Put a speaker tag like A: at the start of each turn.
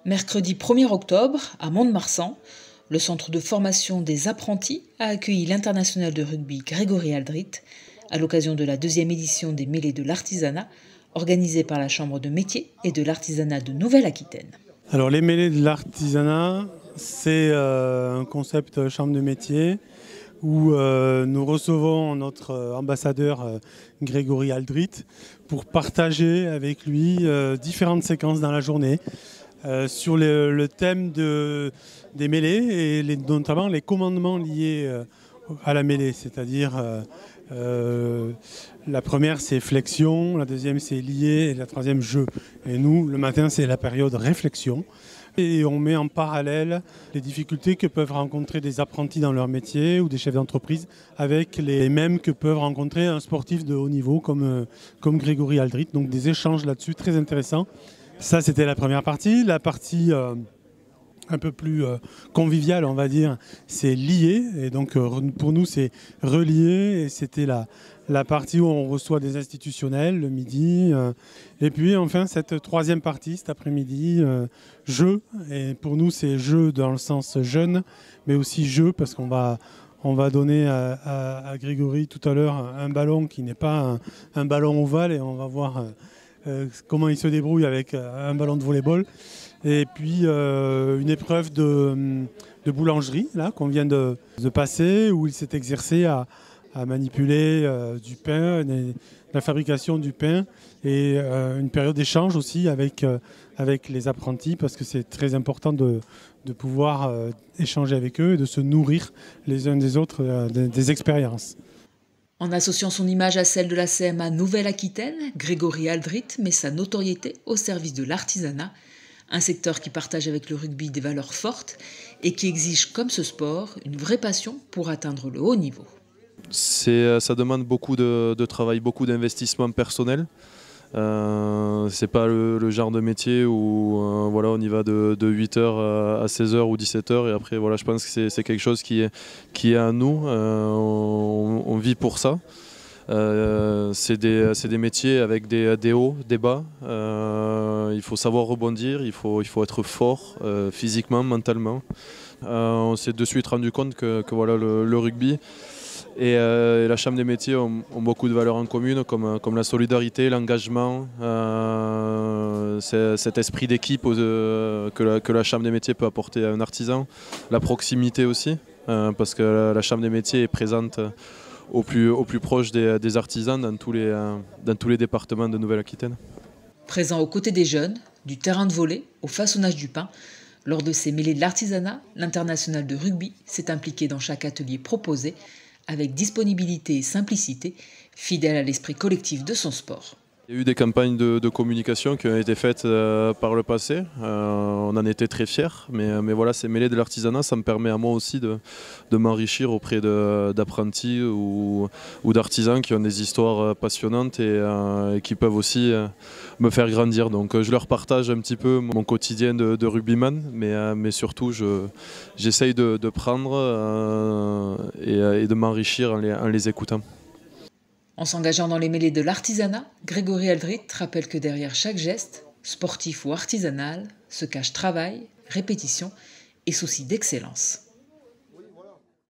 A: Mercredi 1er octobre, à Mont-de-Marsan, le centre de formation des apprentis a accueilli l'international de rugby Grégory Aldrit à l'occasion de la 2e édition des Mêlées de l'artisanat organisée par la Chambre de métiers et de l'artisanat de Nouvelle-Aquitaine.
B: Alors les Mêlées de l'artisanat, c'est un concept Chambre de métiers où nous recevons notre ambassadeur Grégory Aldrit pour partager avec lui différentes séquences dans la journée sur le thème des mêlées et notamment les commandements liés à la mêlée, c'est-à-dire la première c'est flexion, la deuxième c'est lié et la troisième jeu. Et nous, le matin, c'est la période réflexion. Et on met en parallèle les difficultés que peuvent rencontrer des apprentis dans leur métier ou des chefs d'entreprise avec les mêmes que peuvent rencontrer un sportif de haut niveau comme Grégory Aldrit. Donc des échanges là-dessus très intéressants. Ça, c'était la première partie. La partie un peu plus conviviale, on va dire, c'est lié. Et donc pour nous, c'est relié. Et c'était la partie où on reçoit des institutionnels le midi. Et puis enfin, cette troisième partie, cet après-midi, jeu. Et pour nous, c'est jeu dans le sens jeune, mais aussi jeu parce qu'on va donner à Grégory tout à l'heure un ballon qui n'est pas un ballon ovale et on va voir comment il se débrouille avec un ballon de volley-ball. Et puis une épreuve de boulangerie là, qu'on vient de passer où il s'est exercé à manipuler du pain, la fabrication du pain et une période d'échange aussi avec les apprentis parce que c'est très important de pouvoir échanger avec eux et de se nourrir les uns des autres des expériences.
A: En associant son image à celle de la CMA Nouvelle-Aquitaine, Grégory Aldrit met sa notoriété au service de l'artisanat, un secteur qui partage avec le rugby des valeurs fortes et qui exige, comme ce sport, une vraie passion pour atteindre le haut niveau.
C: Ça demande beaucoup de travail, beaucoup d'investissement personnel. C'est pas le genre de métier où voilà, on y va de 8h à 16h ou 17h et après voilà, je pense que c'est quelque chose qui est à nous, on vit pour ça. C'est des métiers avec des hauts, des bas. Il faut savoir rebondir, il faut être fort physiquement, mentalement. On s'est de suite rendu compte que voilà, le rugby et la Chambre des métiers ont beaucoup de valeurs en commun, comme la solidarité, l'engagement, cet esprit d'équipe que la Chambre des métiers peut apporter à un artisan, la proximité aussi, parce que la Chambre des métiers est présente au plus proche des artisans dans tous les départements de Nouvelle-Aquitaine.
A: Présent aux côtés des jeunes, du terrain de volley au façonnage du pain, lors de ces mêlées de l'artisanat, l'international de rugby s'est impliqué dans chaque atelier proposé, avec disponibilité et simplicité, fidèle à l'esprit collectif de son sport.
C: Il y a eu des campagnes de communication qui ont été faites par le passé, on en était très fiers, mais voilà, ces mêlées de l'artisanat, ça me permet à moi aussi de m'enrichir auprès d'apprentis ou d'artisans qui ont des histoires passionnantes et qui peuvent aussi me faire grandir. Donc je leur partage un petit peu mon quotidien de rugbyman, mais surtout j'essaye de prendre et de m'enrichir en les écoutant.
A: En s'engageant dans les mêlées de l'artisanat, Grégory Aldrit rappelle que derrière chaque geste, sportif ou artisanal, se cache travail, répétition et souci d'excellence.